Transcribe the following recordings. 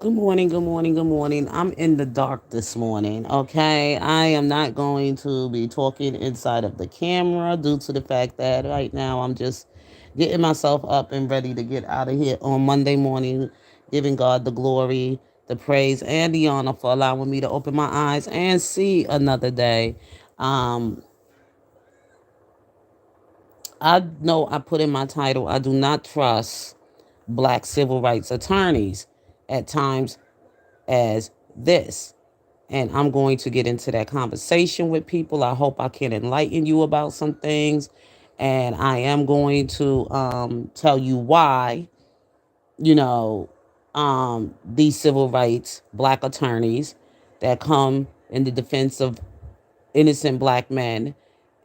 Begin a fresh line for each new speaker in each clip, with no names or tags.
Good morning, good morning, good morning. I'm in the dark this morning, okay? I am not going to be talking inside of the camera due to the fact that right now I'm just getting myself up and ready to get out of here on Monday morning, giving God the glory, the praise, and the honor for allowing me to open my eyes and see another day. Um, I know I put in my title, I do not trust black civil rights attorneys at times as this. And I'm going to get into that conversation with people. I hope I can enlighten you about some things. And I am going to tell you why, you know, these civil rights black attorneys that come in the defense of innocent black men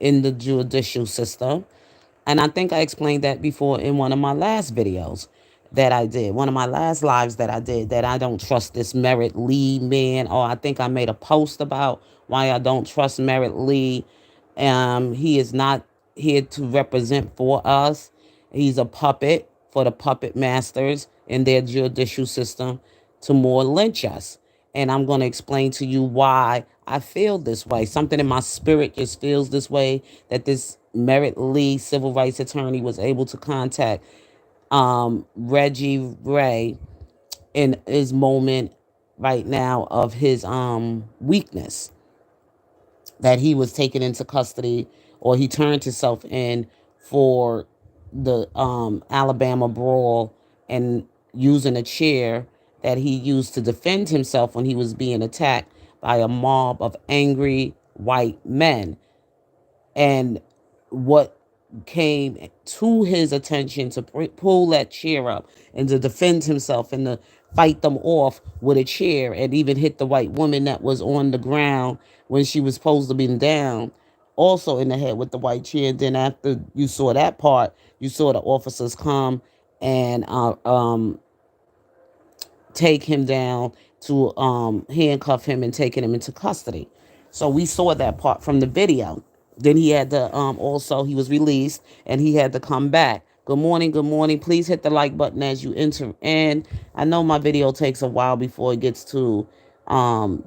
in the judicial system. And I think I explained that before in one of my last videos that I did, one of my last lives that I did, that I don't trust this Merritt Lee man. Or I think I made a post about why I don't trust Merritt Lee. He is not here to represent for us. He's a puppet for the puppet masters in their judicial system to more lynch us. And I'm going to explain to you why I feel this way. Something in my spirit just feels this way, that this Merritt Lee civil rights attorney was able to contact Reggie Ray in his moment right now of his weakness, that he was taken into custody, or he turned himself in for the Alabama brawl, and using a chair that he used to defend himself when he was being attacked by a mob of angry white men. And what came to his attention to pull that chair up and to defend himself and to fight them off with a chair, and even hit the white woman that was on the ground when she was supposed to be down, also in the head with the white chair. And then after you saw that part, you saw the officers come and take him down to handcuff him and taking him into custody. So we saw that part from the video. Then he had to also, he was released and he had to come back. Good morning, good morning. Please hit the like button as you enter. And I know my video takes a while before it gets to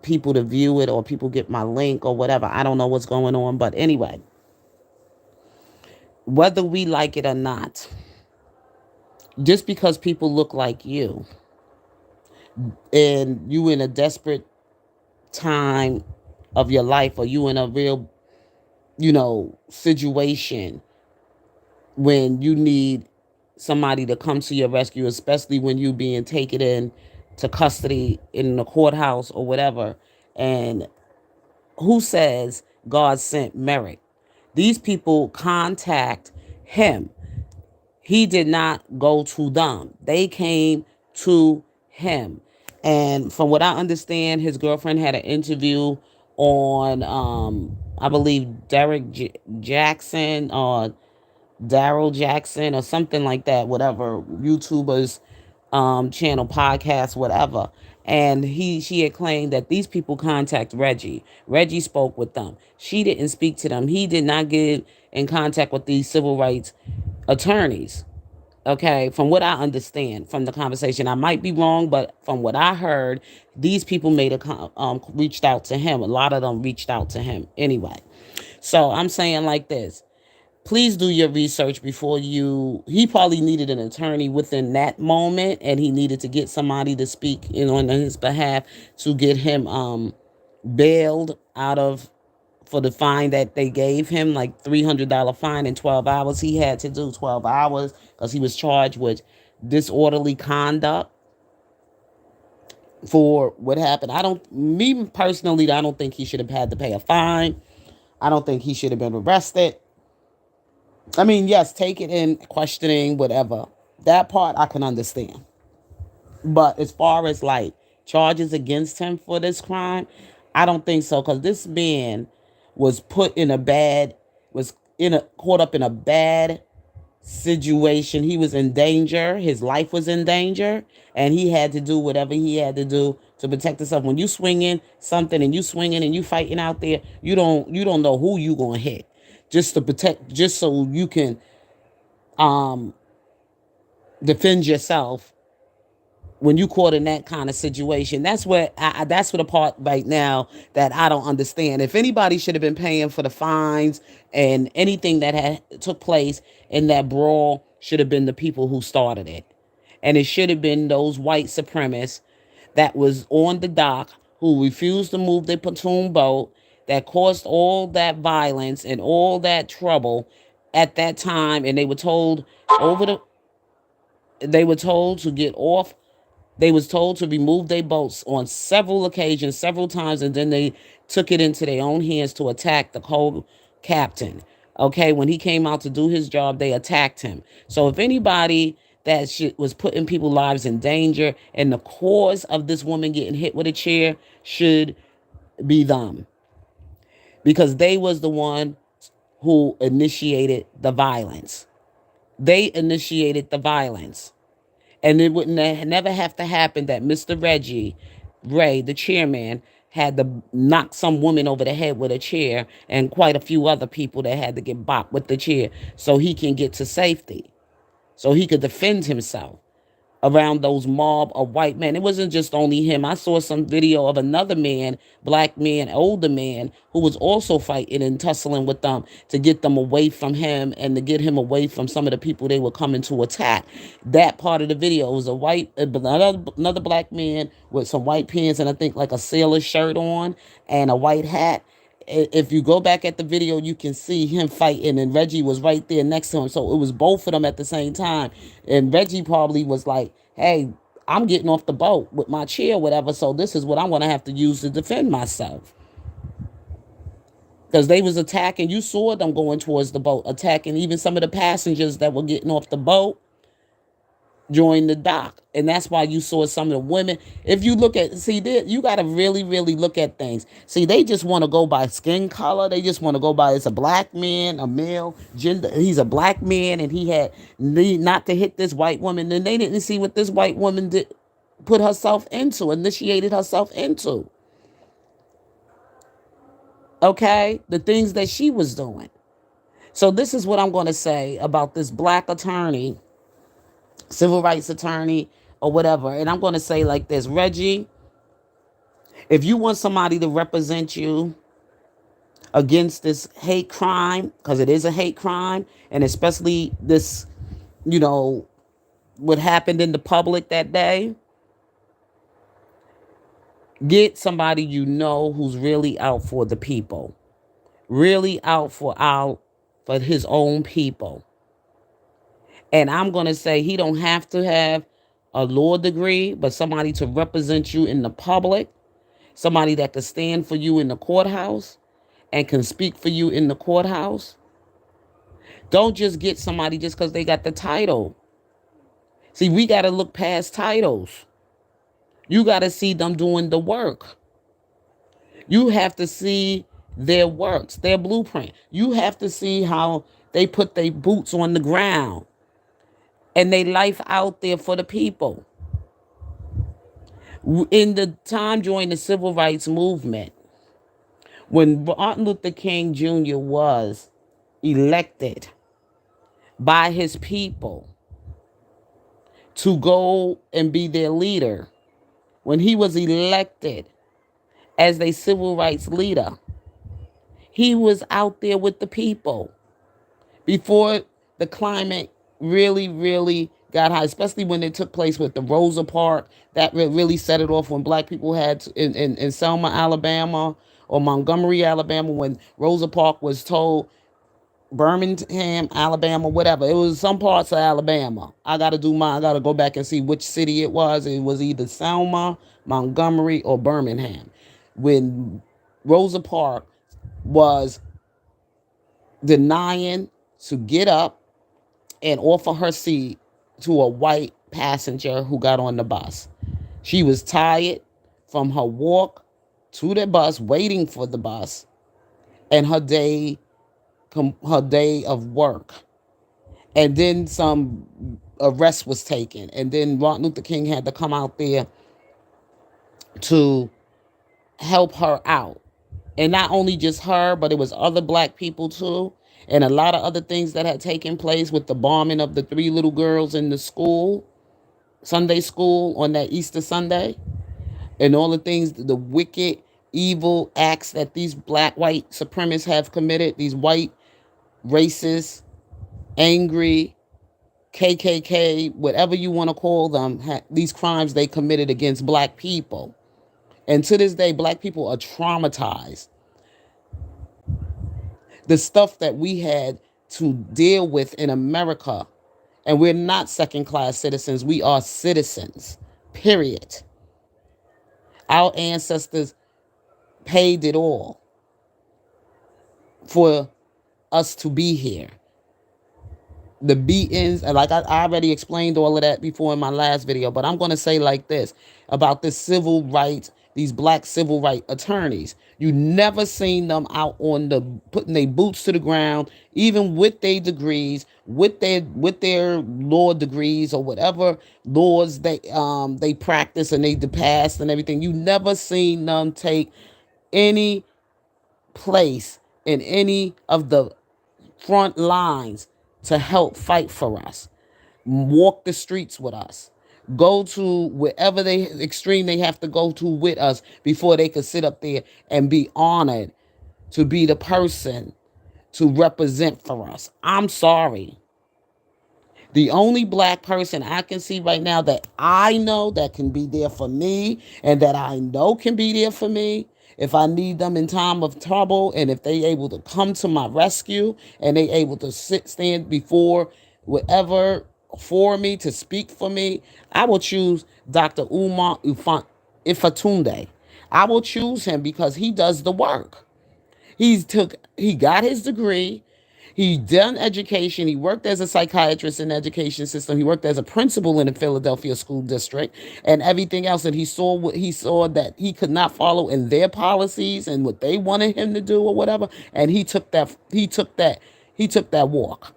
people to view it, or people get my link or whatever. I don't know what's going on, but anyway, whether we like it or not, just because people look like you and you in a desperate time of your life, or you in a real, situation when you need somebody to come to your rescue, especially when you being taken in to custody in the courthouse or whatever. And who says God sent Merrick? These people contact him. He did not go to them. They came to him. And from what I understand, his girlfriend had an interview on, I believe, Jackson, or Daryl Jackson, or something like that, whatever, YouTubers channel, podcast, whatever. And she had claimed that these people contact Reggie. Reggie spoke with them. She didn't speak to them. He did not get in contact with these civil rights attorneys. Okay, from what I understand from the conversation, I might be wrong, but from what I heard, these people reached out to him. A lot of them reached out to him anyway. So I'm saying like this: please do your research before you. He probably needed an attorney within that moment, and he needed to get somebody to speak on his behalf to get him bailed out of, for the fine that they gave him, like $300 fine in 12 hours. He had to do 12 hours because he was charged with disorderly conduct for what happened. Me personally, I don't think he should have had to pay a fine. I don't think he should have been arrested. I mean, yes, take it in questioning, whatever. That part I can understand. But as far as like charges against him for this crime, I don't think so, because this man was put in a bad, was in a caught up in a bad situation. He was in danger. His life was in danger, and he had to do whatever he had to do to protect himself. When you swinging something and you swinging and you fighting out there, you don't know who you gonna hit, just to protect, just so you can um defend yourself when you caught in that kind of situation. That's what the part right now that I don't understand. If anybody should have been paying for the fines and anything that had took place in that brawl, should have been the people who started it. And it should have been those white supremacists that was on the dock who refused to move their pontoon boat, that caused all that violence and all that trouble at that time. And over the they were told to get off. They was told to remove their boats on several occasions, several times, and then they took it into their own hands to attack the co-captain. Okay, when he came out to do his job, they attacked him. So if anybody that was putting people's lives in danger, and the cause of this woman getting hit with a chair should be them, because they was the one who initiated the violence. They initiated the violence. And it wouldn't never have to happen that Mr. Reggie Ray, the chairman, had to knock some woman over the head with a chair, and quite a few other people that had to get bopped with the chair so he can get to safety, so he could defend himself around those mob of white men. It wasn't just only him. I saw some video of another man, black man, older man, who was also fighting and tussling with them to get them away from him and to get him away from some of the people they were coming to attack. That part of the video was another black man with some white pants and I think like a sailor shirt on and a white hat. If you go back at the video, you can see him fighting, and Reggie was right there next to him. So it was both of them at the same time. And Reggie probably was like, hey, I'm getting off the boat with my chair, whatever. So this is what I'm going to have to use to defend myself. Because they was attacking. You saw them going towards the boat, attacking even some of the passengers that were getting off the boat join the dock. And that's why you saw some of the women. If you look at, see, you got to really, really look at things. See, they just want to go by skin color. They just want to go by, it's a black man, a male, gender. He's a black man and he had need not to hit this white woman. And they didn't see what this white woman did, put herself into, initiated herself into. Okay? The things that she was doing. So this is what I'm going to say about this black attorney, civil rights attorney or whatever. And I'm going to say like this, Reggie, if you want somebody to represent you against this hate crime, because it is a hate crime, and especially this, what happened in the public that day, get somebody who's really out for the people, really out for his own people. And I'm going to say he don't have to have a law degree, but somebody to represent you in the public, somebody that can stand for you in the courthouse and can speak for you in the courthouse. Don't just get somebody just because they got the title. See, we got to look past titles. You got to see them doing the work. You have to see their works, their blueprint. You have to see how they put their boots on the ground and they life out there for the people. In the time during the civil rights movement, when Martin Luther King Jr. was elected by his people to go and be their leader, when he was elected as a civil rights leader, he was out there with the people before the climate really, really got high, especially when it took place with the Rosa Parks. That really set it off when black people had in Selma, Alabama, or Montgomery, Alabama, when Rosa Parks was told, Birmingham, Alabama, whatever. It was some parts of Alabama. I got to go back and see which city it was. It was either Selma, Montgomery, or Birmingham. When Rosa Parks was denying to get up and offer her seat to a white passenger who got on the bus. She was tired from her walk to the bus, waiting for the bus, and her day of work. And then some arrest was taken. And then Martin Luther King had to come out there to help her out. And not only just her, but it was other black people too. And a lot of other things that had taken place with the bombing of the 3 little girls in the school. Sunday school on that Easter Sunday, and all the things, the wicked, evil acts that these black white supremacists have committed, these white racist, angry, KKK, whatever you want to call them, these crimes they committed against black people. And to this day, black people are traumatized. The stuff that we had to deal with in America, and we're not second class citizens, we are citizens, period. Our ancestors paid it all for us to be here. The beatings, and like I already explained all of that before in my last video, but I'm going to say like this about this civil rights, these black civil rights attorneys. You never seen them out on the putting their boots to the ground, even with their degrees, with their law degrees or whatever laws they practice and they pass and everything. You never seen them take any place in any of the front lines to help fight for us, walk the streets with us, go to wherever they extreme they have to go to with us before they could sit up there and be honored to be the person to represent for us. I'm sorry. The only black person I can see right now that I know that can be there for me and that I know can be there for me if I need them in time of trouble, and if they able to come to my rescue and they able to stand before whatever for me to speak for me, I will choose Dr. Umar Ifatunde. I will choose him because he does the work. He got his degree. He done education. He worked as a psychiatrist in the education system. He worked as a principal in the Philadelphia school district and everything else. And he saw what he saw that he could not follow in their policies and what they wanted him to do or whatever. And he took that. He took that walk.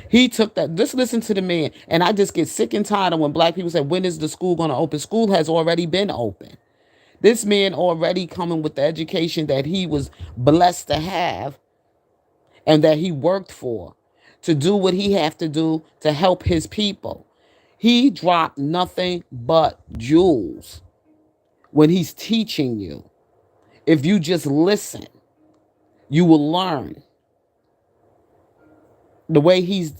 He took that. Just listen to the man. And I just get sick and tired of when black people say, "When is the school going to open?" School has already been open. This man already coming with the education that he was blessed to have and that he worked for to do what he have to do to help his people. He dropped nothing but jewels when he's teaching you. If you just listen, you will learn the way he's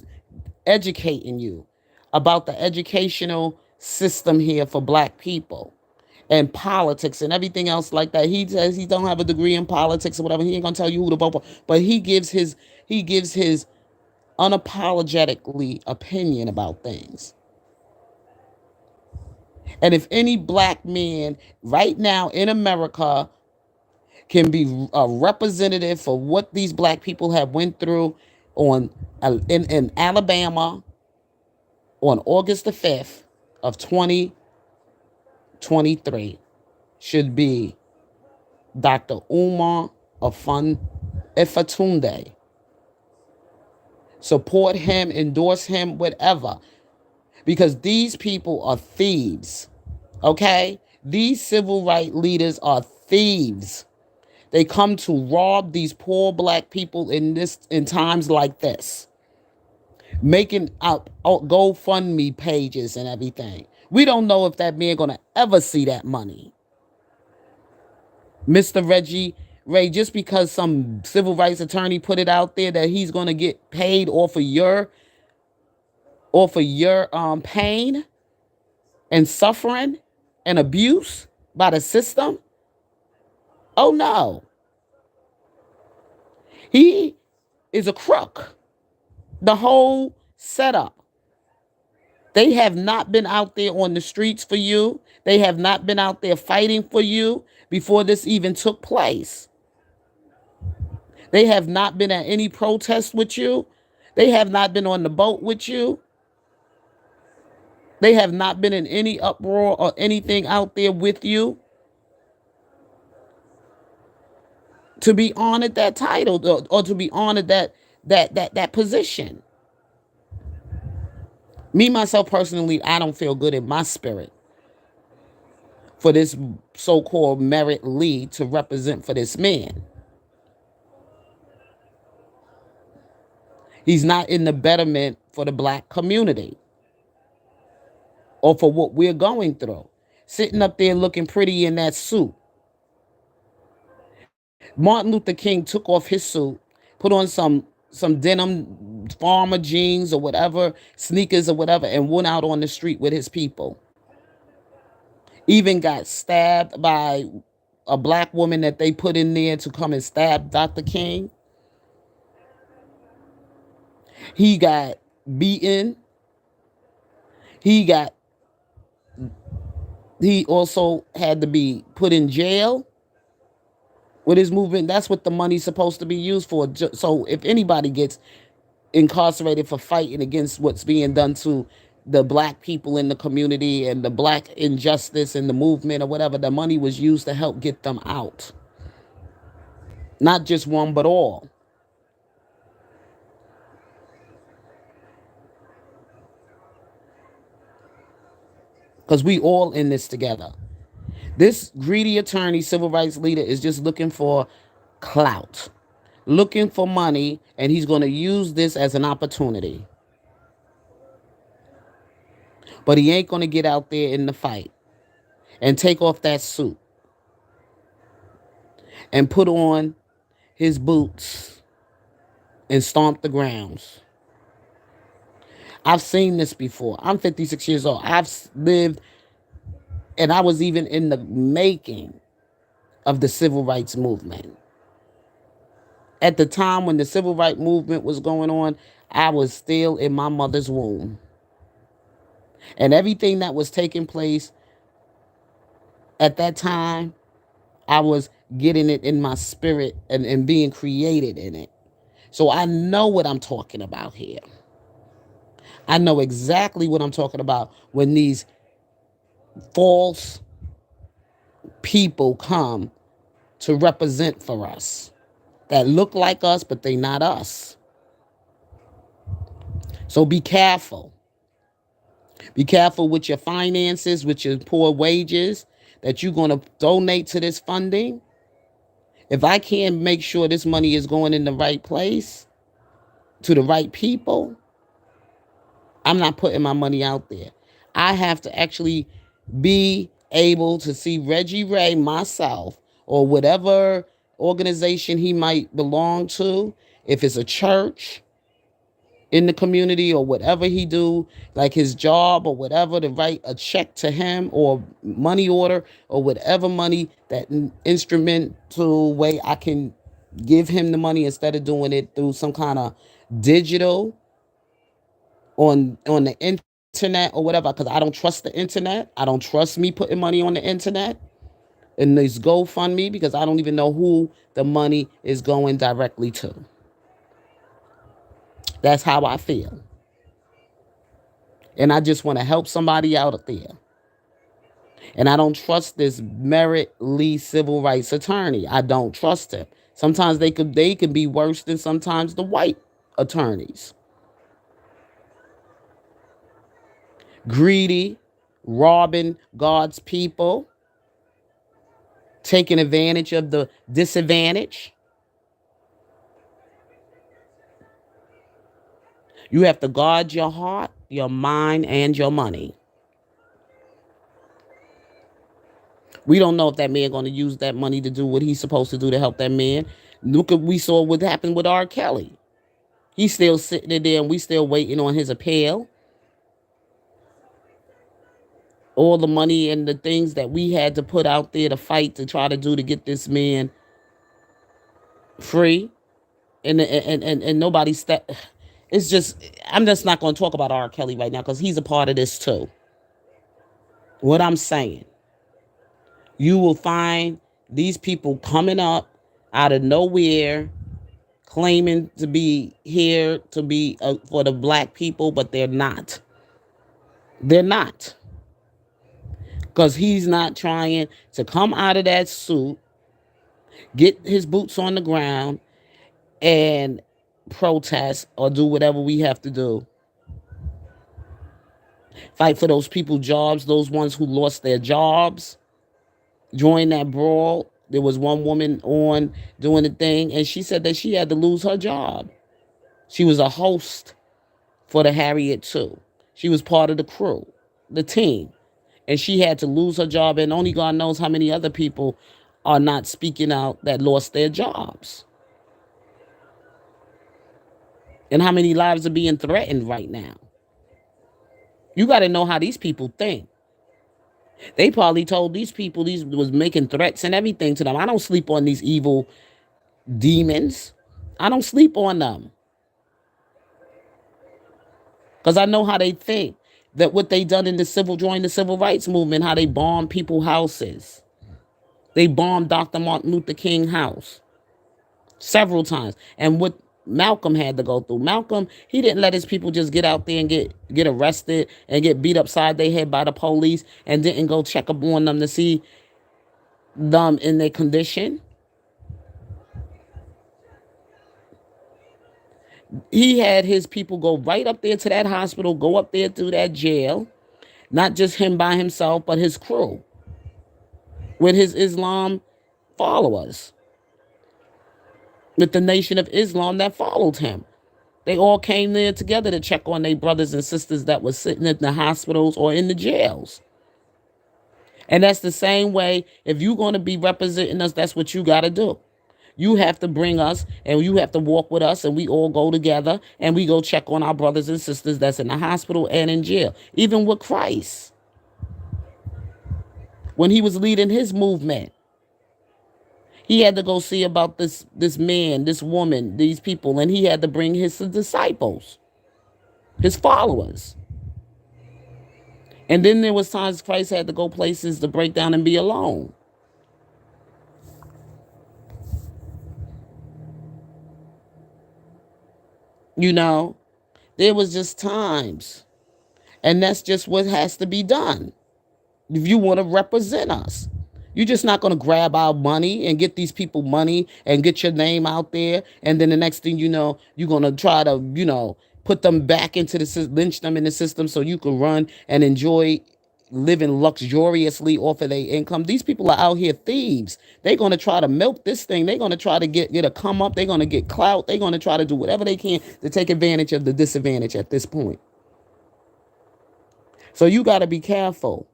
educating you about the educational system here for black people and politics and everything else like that. He says he don't have a degree in politics or whatever. He ain't gonna tell you who to vote for, but he gives his unapologetically opinion about things. And if any black man right now in America can be a representative for what these black people have went through on in Alabama on August the 5th of 2023, should be Dr. Umar Ifatunde. Support him, endorse him, whatever. Because these people are thieves. Okay? These civil rights leaders are thieves. They come to rob these poor black people in times like this. Making up GoFundMe pages and everything. We don't know if that man gonna ever see that money. Mr. Reggie Ray, just because some civil rights attorney put it out there that he's gonna get paid off of your pain and suffering and abuse by the system. Oh no. He is a crook. The whole setup. They have not been out there on the streets for you. They have not been out there fighting for you before this even took place. They have not been at any protest with you. They have not been on the boat with you. They have not been in any uproar or anything out there with you to be honored that title or to be honored that position. Me, myself, personally, I don't feel good in my spirit for this so-called Merritt Lee to represent for this man. He's not in the betterment for the black community. or for what we're going through. Sitting up there looking pretty in that suit. Martin Luther King took off his suit, put on some denim farmer jeans or whatever, sneakers or whatever, and went out on the street with his people. Even got stabbed by a black woman that they put in there to come and stab Dr. King. He got beaten. He got he also had to be put in jail with his movement. That's what the money's supposed to be used for. So if anybody gets incarcerated for fighting against what's being done to the black people in the community and the black injustice in the movement or whatever, the money was used to help get them out. Not just one, but all. Because we all in this together. This greedy attorney, civil rights leader, is just looking for clout, looking for money, and he's going to use this as an opportunity. But he ain't going to get out there in the fight and take off that suit and put on his boots and stomp the grounds. I've seen this before. I'm 56 years old. I've lived, and I was even in the making of the civil rights movement. At the time when the civil rights movement was going on, I was still in my mother's womb. And everything that was taking place at that time, I was getting it in my spirit and being created in it. So I know what I'm talking about here. I know exactly what I'm talking about when these false people come to represent for us that look like us, but they not us. So be careful. Be careful with your finances, with your poor wages that you're going to donate to this funding. If I can't make sure this money is going in the right place, to the right people, I'm not putting my money out there. I have to actually be able to see Reggie Ray, myself, or whatever organization he might belong to, if it's a church in the community or whatever he do, like his job or whatever, to write a check to him or money order or whatever money, that instrumental way I can give him the money instead of doing it through some kind of digital on the internet or whatever, because I don't trust the internet. I don't trust me putting money on the internet and this GoFundMe, because I don't even know who the money is going directly to. That's how I feel. And I just want to help somebody out there. And I don't trust this Merrick Lee civil rights attorney. I don't trust him. Sometimes they can be worse than sometimes the white attorneys. Greedy, robbing God's people, taking advantage of the disadvantaged. You have to guard your heart, your mind, and your money. We don't know if that man going to use that money to do what he's supposed to do to help that man. Look at, we saw what happened with R. Kelly. He's still sitting there and we still waiting on his appeal. All the money and the things that we had to put out there to fight to try to do to get this man free. And nobody it's just, I'm just not going to talk about R. Kelly right now because he's a part of this too. What I'm saying, you will find these people coming up out of nowhere claiming to be here to be for the black people, but they're not. They're not. Because he's not trying to come out of that suit, get his boots on the ground, and protest or do whatever we have to do. Fight for those people jobs, those ones who lost their jobs. Join that brawl. There was one woman on doing the thing, and she said that she had to lose her job. She was a host for the Harriet 2. She was part of the crew. the team. And she had to lose her job, and only God knows how many other people are not speaking out that lost their jobs. And how many lives are being threatened right now. You got to know how these people think. They probably told these people these was making threats and everything to them. I don't sleep on these evil demons. I don't sleep on them. Because I know how they think. That what they done in during the civil rights movement, how they bombed people's houses. They bombed Dr. Martin Luther King house several times. And what Malcolm had to go through. Malcolm, he didn't let his people just get out there and get arrested and get beat upside their head by the police and didn't go check up on them to see them in their condition. He had his people go right up there to that hospital, go up there to that jail. Not just him by himself, but his crew with his Islam followers, with the Nation of Islam that followed him. They all came there together to check on their brothers and sisters that were sitting in the hospitals or in the jails. And that's the same way, if you're going to be representing us, that's what you got to do. You have to bring us and you have to walk with us, and we all go together and we go check on our brothers and sisters that's in the hospital and in jail. Even with Christ, when he was leading his movement, he had to go see about this man, this woman, these people, and he had to bring his disciples, his followers. And then there was times Christ had to go places to break down and be alone. You know, there was just times. And that's just what has to be done. If you want to represent us, you're just not going to grab our money and get these people money and get your name out there. And then the next thing you know, you're going to try to, put them back into lynch them in the system so you can run and enjoy living luxuriously off of their income. These people are out here thieves. They're going to try to milk this thing. They're going to try to get a come up. They're going to get clout. They're going to try to do whatever they can to take advantage of the disadvantage at this point. So you got to be careful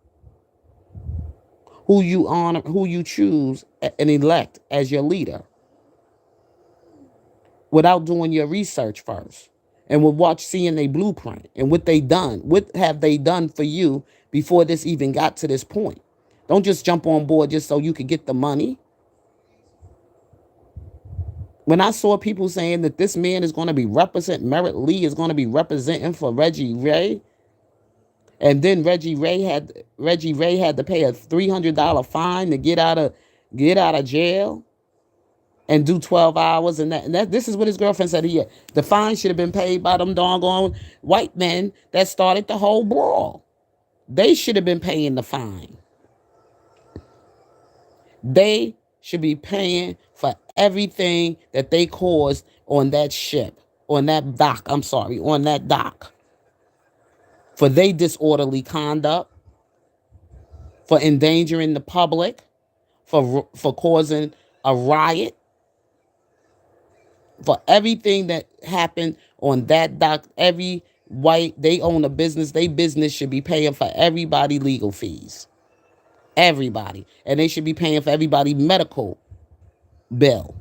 who you honor, who you choose and elect as your leader without doing your research first. And we'll seeing their blueprint and what they done. What have they done for you before this even got to this point? Don't just jump on board just so you could get the money. When I saw people saying that this man is going to be Merritt Lee is going to be representing for Reggie Ray, and then Reggie Ray had to pay a $300 fine to get out of jail and do 12 hours, and that this is what his girlfriend said. The fine should have been paid by them doggone white men that started the whole brawl. They should have been paying the fine. They should be paying for everything that they caused on that ship, on that dock, for their disorderly conduct, for endangering the public, for causing a riot, for everything that happened on that dock. Every white, they own a business. Their business should be paying for everybody legal fees. Everybody. And they should be paying for everybody medical bill.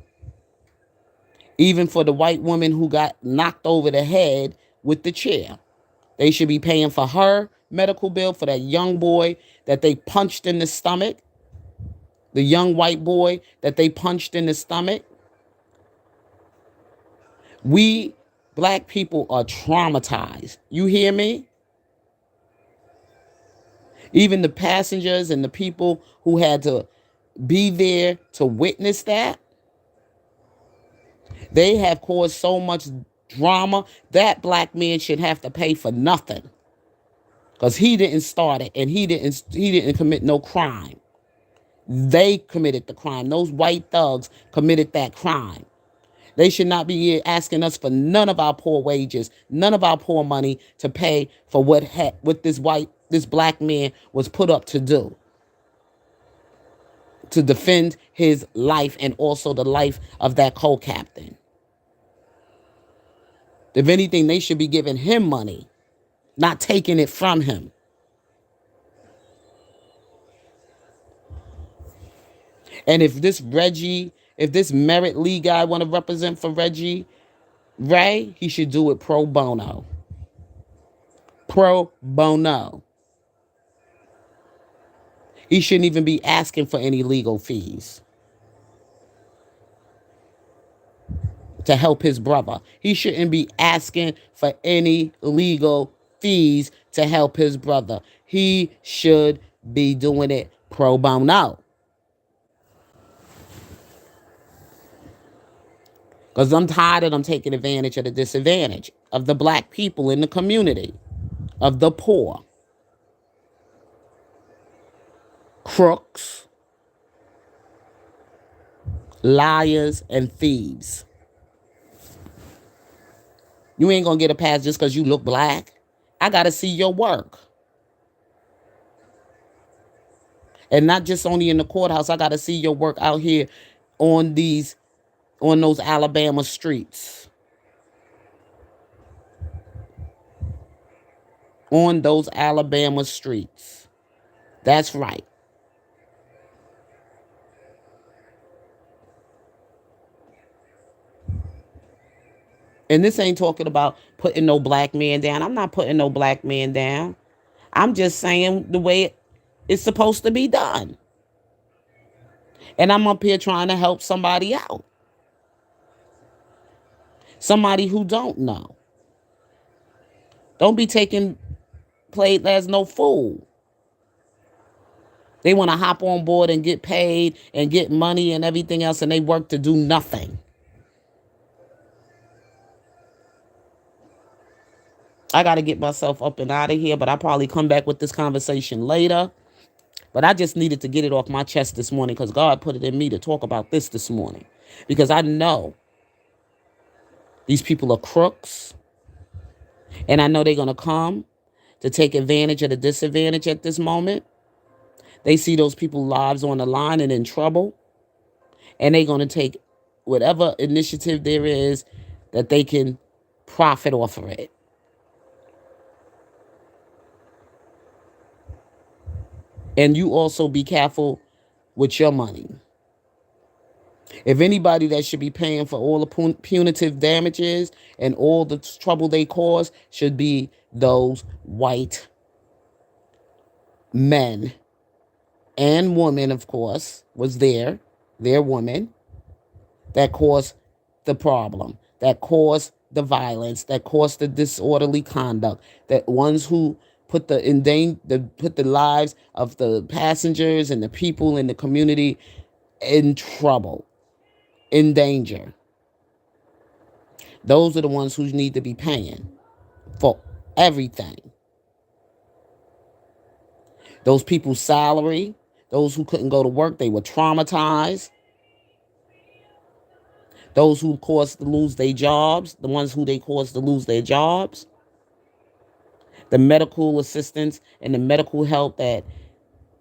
Even for the white woman who got knocked over the head with the chair. They should be paying for her medical bill, for that young boy that they punched in the stomach. The young white boy that they punched in the stomach. We black people are traumatized. You hear me? Even the passengers and the people who had to be there to witness that, they have caused so much drama. That black man should have to pay for nothing, because he didn't start it and he didn't commit no crime. They committed the crime. Those white thugs committed that crime. They should not be asking us for none of our poor wages, none of our poor money to pay for what this black man was put up to do, to defend his life and also the life of that co-captain. If anything, they should be giving him money, not taking it from him. And if this Merit Lee guy want to represent for Reggie Ray, he should do it pro bono. Pro bono. He shouldn't even be asking for any legal fees to help his brother. He shouldn't be asking for any legal fees to help his brother. He should be doing it pro bono. Because I'm tired of them taking advantage of the disadvantage of the black people in the community, of the poor, crooks, liars, and thieves. You ain't going to get a pass just because you look black. I got to see your work. And not just only in the courthouse. I got to see your work out here on those Alabama streets. On those Alabama streets. That's right. And this ain't talking about putting no black man down. I'm not putting no black man down. I'm just saying the way it's supposed to be done. And I'm up here trying to help somebody out. Somebody who don't know. Don't be played as no fool. They want to hop on board and get paid and get money and everything else, and they work to do nothing. I got to get myself up and out of here, but I'll probably come back with this conversation later. But I just needed to get it off my chest this morning because God put it in me to talk about this morning. Because I know these people are crooks. And I know they're going to come to take advantage of the disadvantage at this moment. They see those people's lives on the line and in trouble. And they're going to take whatever initiative there is that they can profit off of it. And you also be careful with your money. If anybody that should be paying for all the punitive damages and all the trouble they cause should be those white men and women, of course, was their woman that caused the problem, that caused the violence, that caused the disorderly conduct, that ones who put the lives of the passengers and the people in the community in trouble, in danger. Those are the ones who need to be paying for everything. Those people's salary, those who couldn't go to work, they were traumatized. Those who caused to lose their jobs, the ones who they caused to lose their jobs. The medical assistance and the medical help that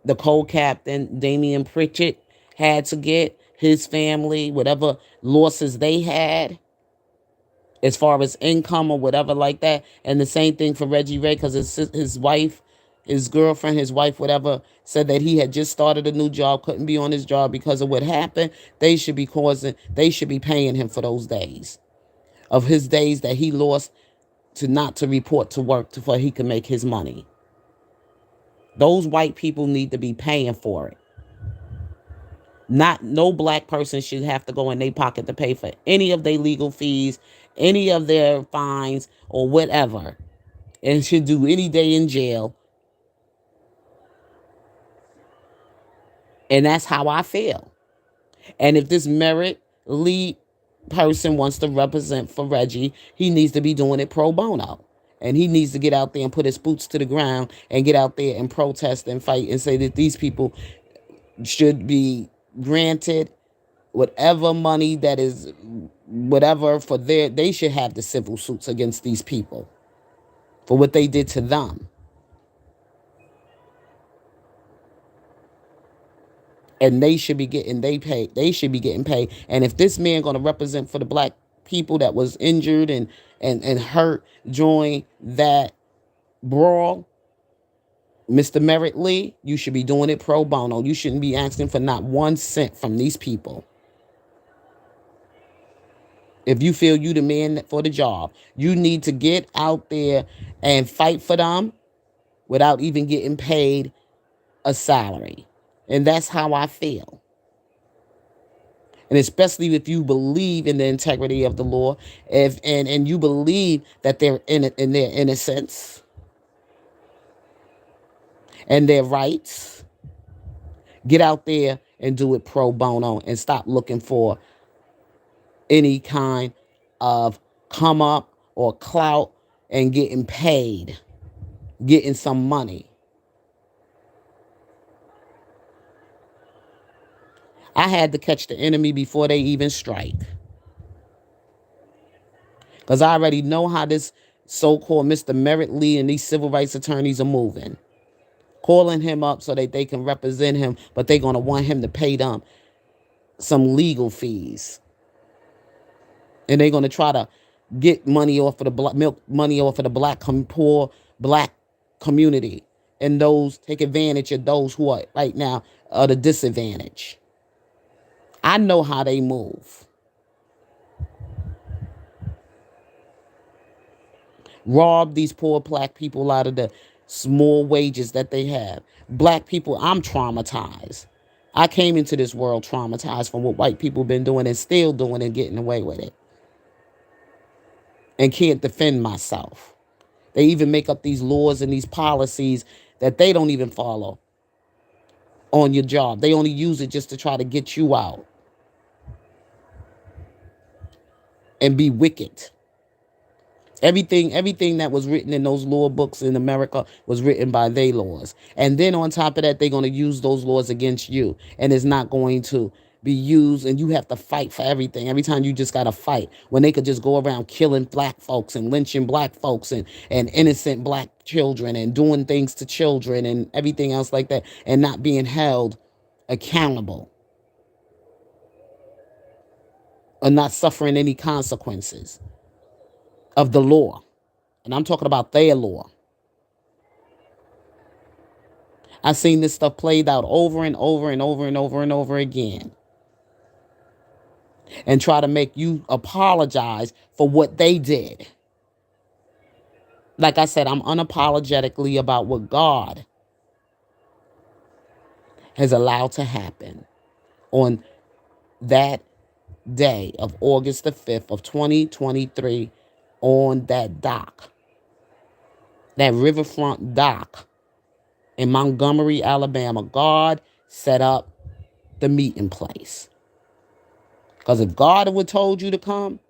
the co-captain, Damian Pritchett, had to get, his family, whatever losses they had as far as income or whatever like that. And the same thing for Reggie Ray, because his wife, his girlfriend, his wife, whatever, said that he had just started a new job, couldn't be on his job because of what happened. They should be paying him for those days, of his days that he lost not to report to work so he can make his money. Those white people need to be paying for it. No black person should have to go in their pocket to pay for any of their legal fees, any of their fines, or whatever, and should do any day in jail. And that's how I feel. And if this Merit Lee person wants to represent for Reggie, he needs to be doing it pro bono. And he needs to get out there and put his boots to the ground and get out there and protest and fight and say that these people should be granted whatever money that is whatever for they should have the civil suits against these people for what they did to them. And they should be getting they should be getting paid. And if this man gonna represent for the black people that was injured and hurt during that brawl, Mr. Merritt Lee, you should be doing it pro bono. You shouldn't be asking for not 1 cent from these people. If you feel you the man for the job, you need to get out there and fight for them without even getting paid a salary. And that's how I feel. And especially if you believe in the integrity of the law, if and you believe that they're in their innocence and their rights, get out there and do it pro bono and stop looking for any kind of come up or clout and getting paid, getting some money. I had to catch the enemy before they even strike. Because I already know how this so-called Mr. Merritt Lee and these civil rights attorneys are moving. Calling him up so that they can represent him, but they're going to want him to pay them some legal fees. And they're going to try to get money off of the black, milk money off of the poor black community. And those take advantage of those who are right now at a disadvantage. I know how they move. Rob these poor black people out of the small wages that they have. Black people, I'm traumatized. I came into this world traumatized from what white people been doing and still doing and getting away with it. And can't defend myself. They even make up these laws and these policies that they don't even follow on your job. They only use it just to try to get you out and be wicked. Everything that was written in those law books in America was written by their laws. And then on top of that, they're going to use those laws against you. And it's not going to be used, and you have to fight for everything. Every time you just got to fight. When they could just go around killing black folks and lynching black folks and innocent black children and doing things to children and everything else like that and not being held accountable or not suffering any consequences of the law. And I'm talking about their law. I've seen this stuff played out over and over and over and over and over again. And try to make you apologize for what they did. Like I said, I'm unapologetically about what God has allowed to happen on that day of August the 5th of 2023 on that dock, that riverfront dock in Montgomery, Alabama. God set up the meeting place. Because if God would have told you to come,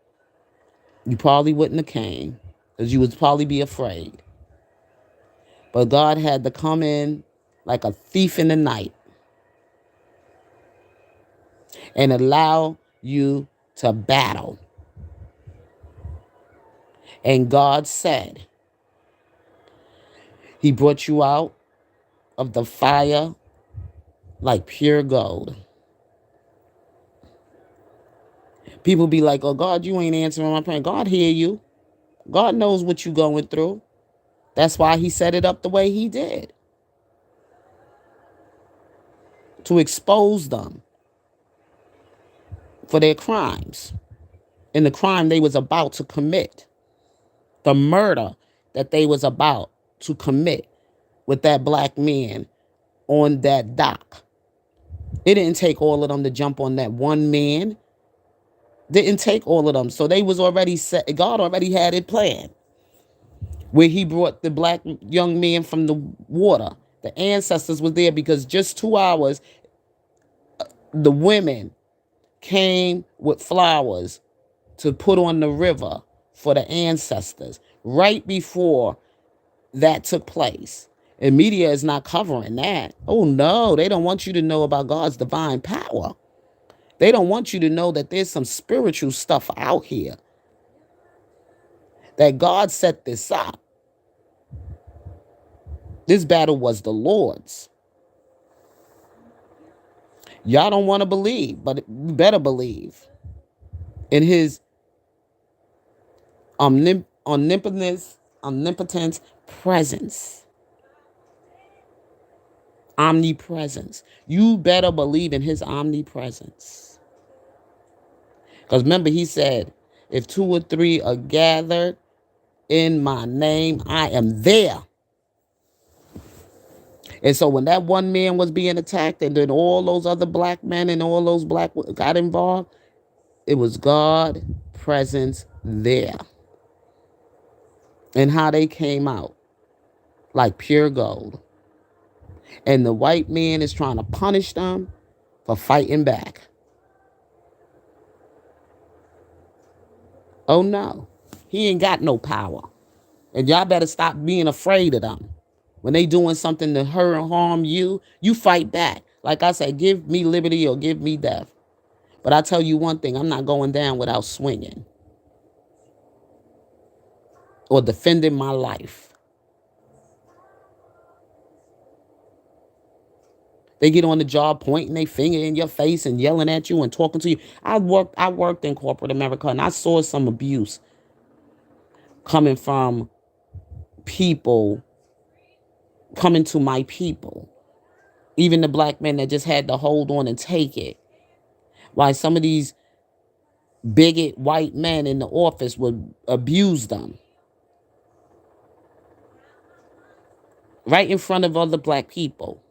you probably wouldn't have came, because you would probably be afraid. But God had to come in like a thief in the night and allow you to battle. And God said, He brought you out of the fire like pure gold. People be like, oh, God, you ain't answering my prayer. God hear you. God knows what you're going through. That's why He set it up the way He did. To expose them for their crimes and the crime they was about to commit. The murder that they was about to commit with that black man on that dock. It didn't take all of them to jump on that one man. Didn't take all of them. So they was already set. God already had it planned. Where He brought the black young man from the water. The ancestors was there because just 2 hours, the women came with flowers to put on the river for the ancestors right before that took place. And media is not covering that. Oh no, they don't want you to know about God's divine power. They don't want you to know that there's some spiritual stuff out here. That God set this up. This battle was the Lord's. Y'all don't want to believe, but you better believe in His omnipotence presence. Omnipresence. You better believe in his omnipresence. Because remember, he said, if two or three are gathered in my name, I am there. And so when that one man was being attacked and then all those other black men and all those black got involved, it was God presence there. And how they came out like pure gold. And the white man is trying to punish them for fighting back. Oh no, he ain't got no power. And y'all better stop being afraid of them. When they doing something to hurt and harm you, you fight back. Like I said, give me liberty or give me death. But I tell you one thing, I'm not going down without swinging or defending my life. They get on the job pointing their finger in your face and yelling at you and talking to you. I worked in corporate America and I saw some abuse coming from people, coming to my people. Even the black men that just had to hold on and take it. While some of these bigot white men in the office would abuse them. Right in front of other black people.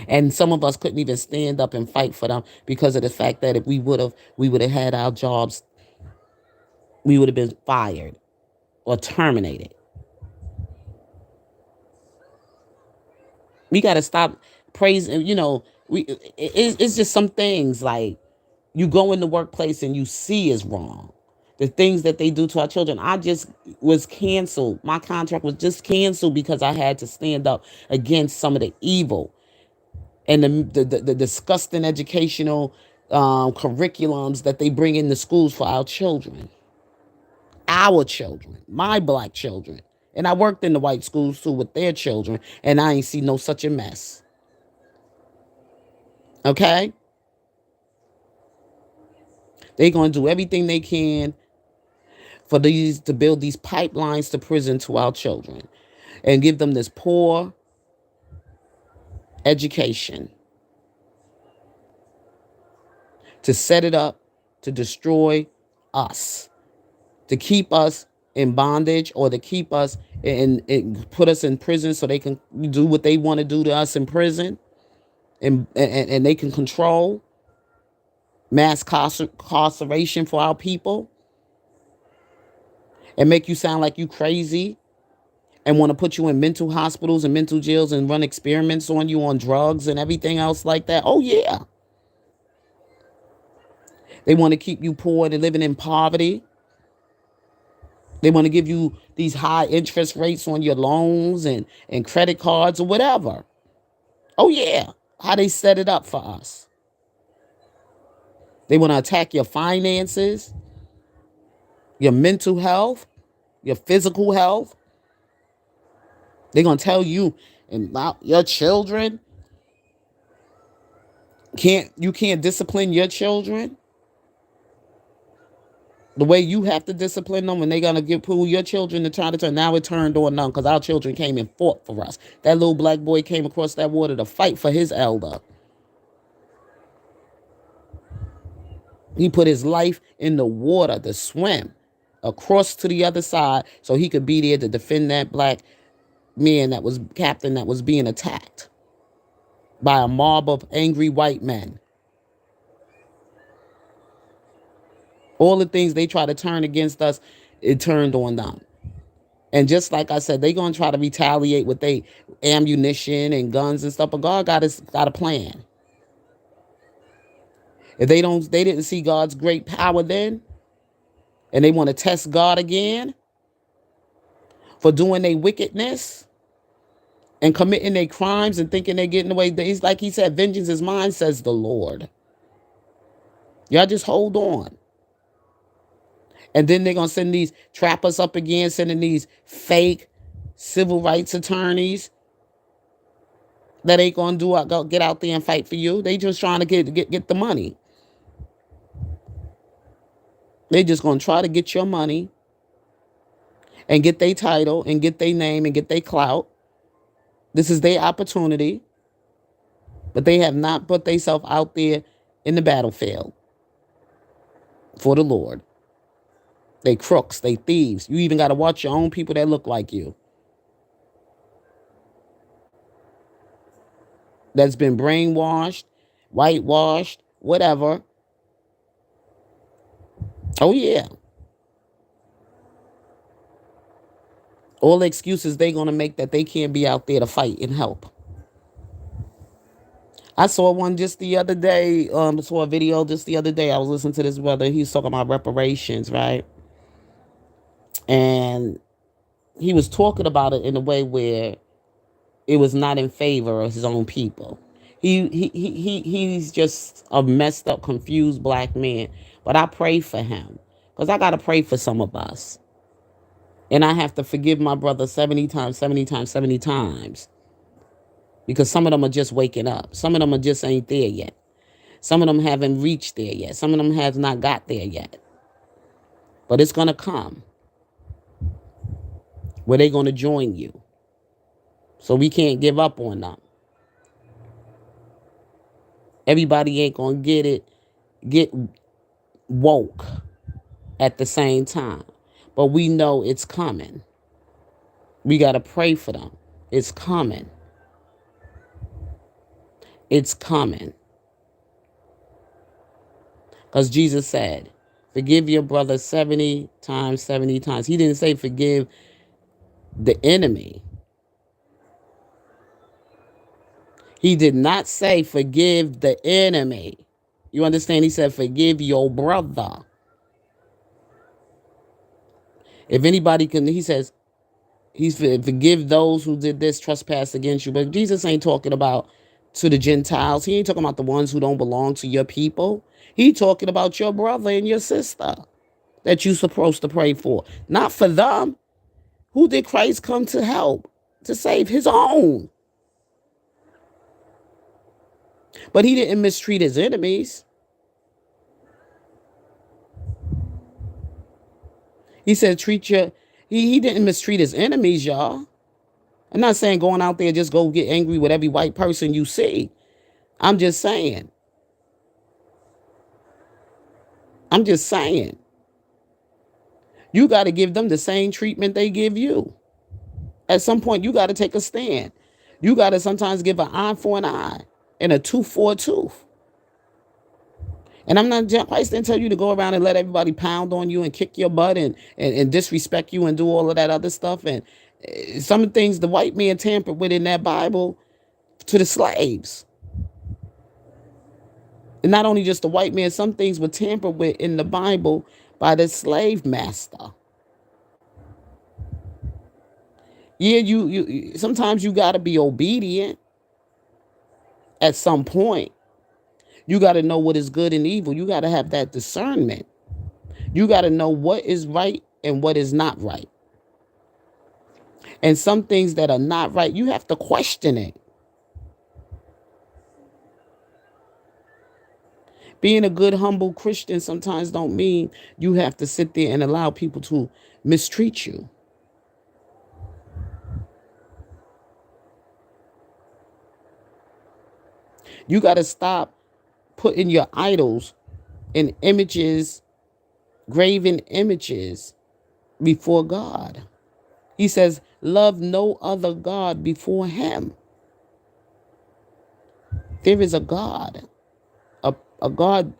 And some of us couldn't even stand up and fight for them because of the fact that if we would have had our jobs, we would have been fired or terminated. We got to stop praising, it's just some things like you go in the workplace and you see is wrong. The things that they do to our children. I just was canceled. My contract was just canceled because I had to stand up against some of the evil and the disgusting educational curriculums that they bring in the schools for our children. Our children, my black children. And I worked in the white schools too with their children, and I ain't see no such a mess. Okay? They're going to do everything they can for these to build these pipelines to prison to our children and give them this poor education to set it up to destroy us, to keep us in bondage or to keep us and put us in prison so they can do what they want to do to us in prison and they can control mass incarceration for our people and make you sound like you crazy and want to put you in mental hospitals and mental jails and run experiments on you on drugs and everything else like that. Oh, yeah. They want to keep you poor and living in poverty. They want to give you these high interest rates on your loans and credit cards or whatever. Oh, yeah. How they set it up for us. They want to attack your finances, your mental health, your physical health. They're going to tell you and your children you can't discipline your children the way you have to discipline them, when they're going to pull your children to try to turn. Now it turned on them because our children came and fought for us. That little black boy came across that water to fight for his elder. He put his life in the water to swim across to the other side so he could be there to defend that black man that was captain that was being attacked by a mob of angry white men. All the things they try to turn against us, it turned on them. And just like I said, they're going to try to retaliate with their ammunition and guns and stuff, but God got a plan. If they didn't see God's great power then, and they want to test God again for doing their wickedness and committing their crimes and thinking they're getting away. It's like he said, vengeance is mine, says the Lord. Y'all just hold on. And then they're going to trap us up again, sending these fake civil rights attorneys that ain't going to get out there and fight for you. They just trying to get the money. They just going to try to get your money and get their title and get their name and get their clout. This is their opportunity, but they have not put themselves out there in the battlefield for the Lord. They crooks, they thieves. You even got to watch your own people that look like you. That's been brainwashed, whitewashed, whatever. Oh, yeah. All the excuses they going to make that they can't be out there to fight and help. I saw one just the other day. Saw a video just the other day. I was listening to this brother. He's talking about reparations, right? And he was talking about it in a way where it was not in favor of his own people. He's just a messed up, confused black man. But I pray for him because I gotta pray for some of us, and I have to forgive my brother 70 times, 70 times, 70 times, because some of them are just waking up. Some of them are just ain't there yet. Some of them haven't reached there yet. Some of them have not got there yet. But it's gonna come where they're gonna join you. So we can't give up on them. Everybody ain't gonna get woke at the same time. But we know it's coming. We gotta pray for them. It's coming. It's coming. Because Jesus said, forgive your brother 70 times, 70 times. He didn't say forgive the enemy. He did not say forgive the enemy. You understand? He said forgive your brother. If anybody can, he says, forgive those who did this trespass against you. But Jesus ain't talking about to the Gentiles. He ain't talking about the ones who don't belong to your people. He talking about your brother and your sister that you supposed to pray for. Not for them. Who did Christ come to help? To save his own. But he didn't mistreat his enemies. He said he didn't mistreat his enemies, y'all. I'm not saying going out there just go get angry with every white person you see. I'm just saying. You got to give them the same treatment they give you. At some point, you got to take a stand. You got to sometimes give an eye for an eye and a tooth for a tooth. And I'm not, Christ didn't tell you to go around and let everybody pound on you and kick your butt and disrespect you and do all of that other stuff. And some of the things the white man tampered with in that Bible to the slaves. And not only just the white man, some things were tampered with in the Bible by the slave master. Yeah, you sometimes you got to be obedient at some point. You got to know what is good and evil. You got to have that discernment. You got to know what is right and what is not right. And some things that are not right, you have to question it. Being a good, humble Christian sometimes don't mean you have to sit there and allow people to mistreat you. You got to stop putting your idols in images, graven images before God. He says, love no other God before him. There is a God, a God.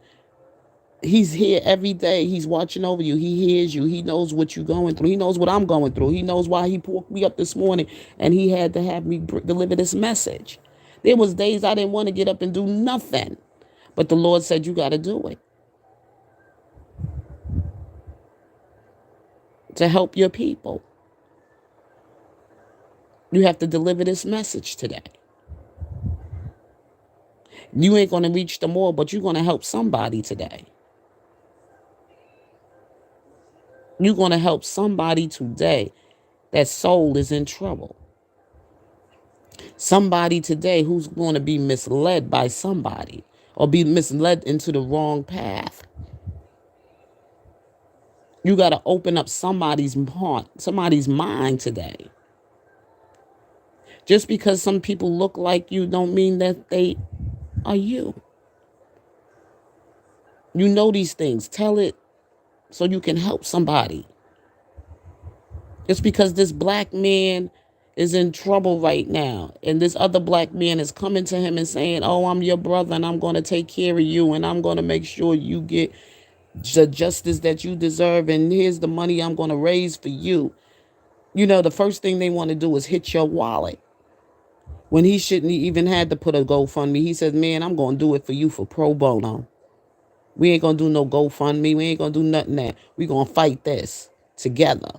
He's here every day. He's watching over you. He hears you. He knows what you're going through. He knows what I'm going through. He knows why he woke me up this morning and he had to have me deliver this message. There was days I didn't want to get up and do nothing, but the Lord said, you got to do it to help your people. You have to deliver this message today. You ain't going to reach them all, but you're going to help somebody today. You're going to help somebody today that soul is in trouble. Somebody today who's going to be misled by somebody or be misled into the wrong path. You got to open up somebody's heart, somebody's mind today Just because some people look like you don't mean that they are you. You know these things. Tell it so you can help somebody. Just because this black man is in trouble right now and this other black man is coming to him and saying, oh, I'm your brother and I'm going to take care of you and I'm going to make sure you get the justice that you deserve and here's the money I'm going to raise for you. You know, the first thing they want to do is hit your wallet when he shouldn't even had to put a GoFundMe. He says, man, I'm going to do it for you for pro bono. We ain't going to do no GoFundMe. We ain't going to do nothing that. We going to fight this together.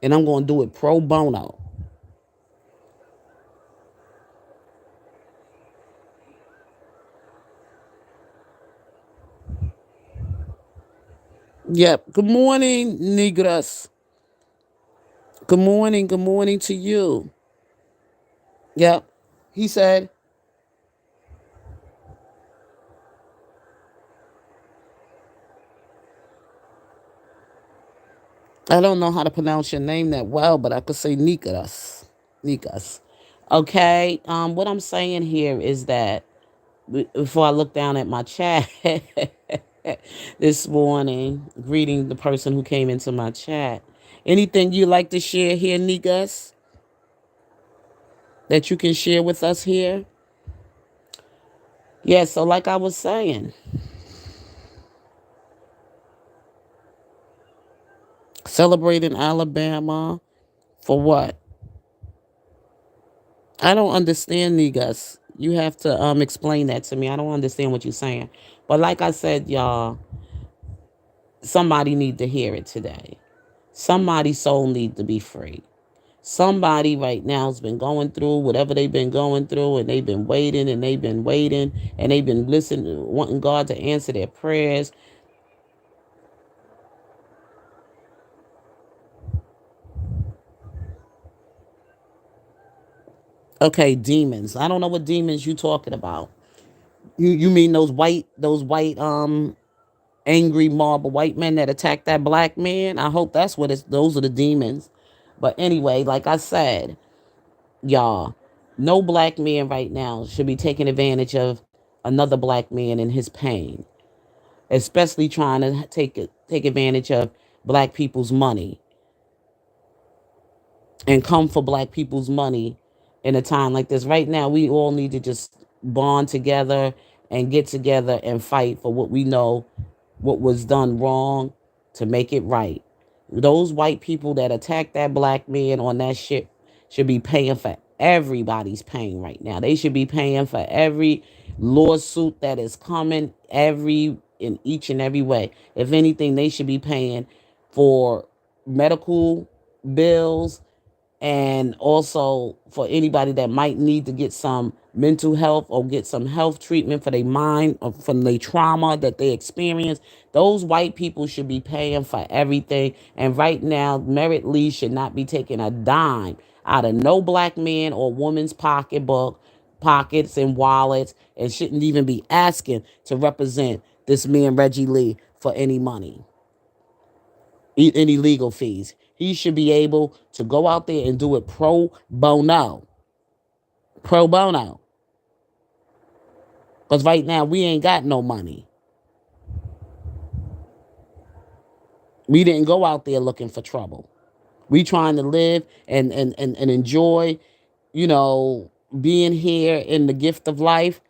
And I'm going to do it pro bono. Yep. Good morning, Negras. Good morning. Good morning to you. Yep. He said, I don't know how to pronounce your name that well, but I could say Nikas. Nikas. Okay. What I'm saying here is that before I look down at my chat this morning, greeting the person who came into my chat. Anything you like to share here, Nikas, that you can share with us here? Yeah, so like I was saying, celebrating Alabama for what? I don't understand, Nigas. You have to explain that to me. I don't understand what you're saying. But like I said, y'all, somebody need to hear it today. Somebody's soul need to be free. Somebody right now has been going through whatever they've been going through, and they've been waiting and they've been waiting and they've been listening, wanting God to answer their prayers. Okay, demons. I don't know what demons you talking about. You mean those white angry mob of white men that attacked that black man? I hope that's what it's those are the demons. But anyway, like I said, y'all, no black man right now should be taking advantage of another black man in his pain, especially trying to take advantage of black people's money and come for black people's money in a time like this. Right now, we all need to just bond together and get together and fight for what we know what was done wrong to make it right. Those white people that attacked that black man on that ship should be paying for everybody's pain right now. They should be paying for every lawsuit that is coming, every in each and every way. If anything, they should be paying for medical bills and also for anybody that might need to get some mental health or get some health treatment for their mind or from their trauma that they experience. Those white people should be paying for everything. And right now, Merritt Lee should not be taking a dime out of no black man or woman's pockets and wallets, and shouldn't even be asking to represent this man Reggie Lee for any money, any legal fees. He should be able to go out there and do it pro bono. Pro bono. Because right now we ain't got no money. We didn't go out there looking for trouble. We trying to live and enjoy, you know, being here in the gift of life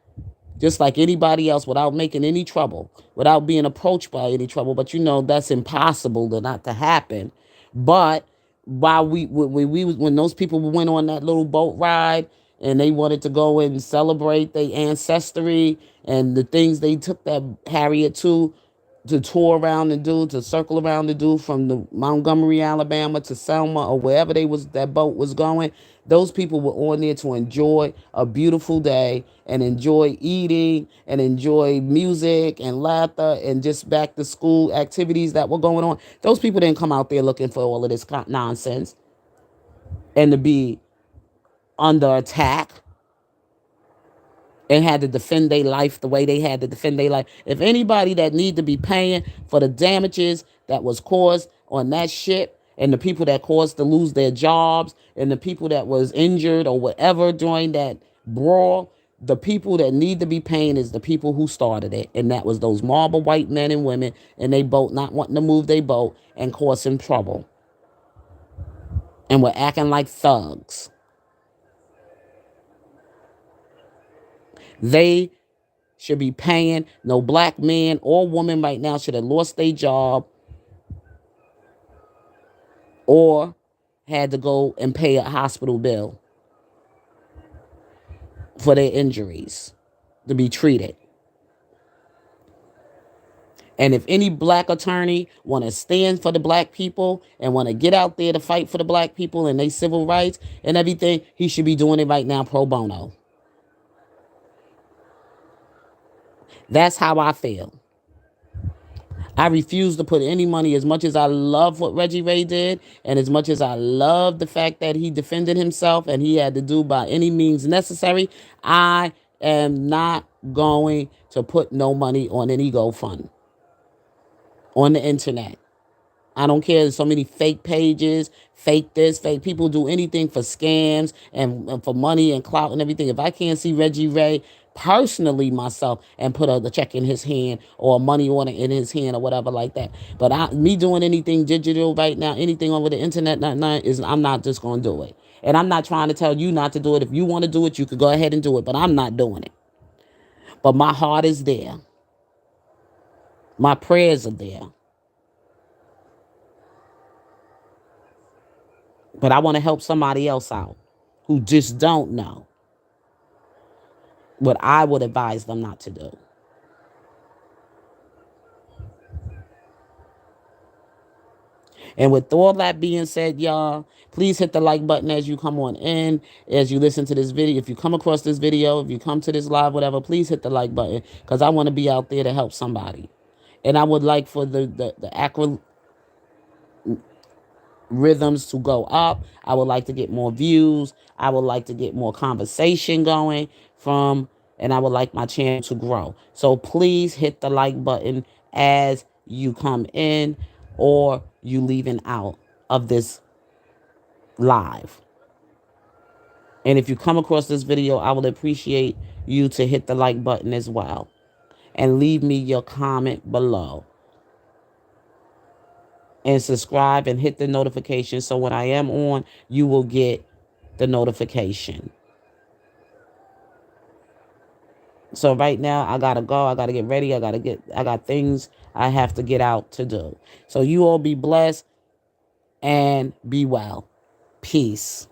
just like anybody else without making any trouble, without being approached by any trouble. But you know that's impossible to not to happen. But while when those people went on that little boat ride and they wanted to go and celebrate their ancestry and the things they took that Harriet to tour around and do, to circle around to do from the Montgomery, Alabama to Selma or wherever they was that boat was going. Those people were on there to enjoy a beautiful day and enjoy eating and enjoy music and laughter and just back to school activities that were going on. Those people didn't come out there looking for all of this nonsense and to be under attack and had to defend their life the way they had to defend their life. If anybody that need to be paying for the damages that was caused on that ship And the people that caused to lose their jobs and the people that was injured or whatever during that brawl, the people that need to be paying is the people who started it. And that was those marble white men and women and they boat not wanting to move their boat and causing trouble. And were acting like thugs. They should be paying. No black man or woman right now should have lost their job or had to go and pay a hospital bill for their injuries to be treated. And if any black attorney want to stand for the black people and want to get out there to fight for the black people and their civil rights and everything, he should be doing it right now pro bono. That's how I feel. I refuse to put any money, as much as I love what Reggie Ray did and as much as I love the fact that he defended himself and he had to do by any means necessary. I am not going to put no money on any GoFund on the internet. I don't care. There's so many fake pages, fake this, fake people do anything for scams and for money and clout and everything. If I can't see Reggie Ray personally myself and put a check in his hand or a money order in his hand or whatever like that. But me doing anything digital right now, anything over the internet, I'm not just going to do it. And I'm not trying to tell you not to do it. If you want to do it, you could go ahead and do it. But I'm not doing it. But my heart is there. My prayers are there. But I want to help somebody else out who just don't know what I would advise them not to do. And with all that being said, y'all, please hit the like button as you come on in, as you listen to this video. If you come across this video, if you come to this live, whatever, please hit the like button because I want to be out there to help somebody. And I would like for the rhythms to go up. I would like to get more views. I would like to get more conversation going and I would like my channel to grow. So please hit the like button as you come in or you leaving out of this live. And if you come across this video, I would appreciate you to hit the like button as well and leave me your comment below. And subscribe and hit the notification so when I am on, you will get the notification. So right now, I got to go. I got to get ready. I got things I have to get out to do. So you all be blessed and be well. Peace.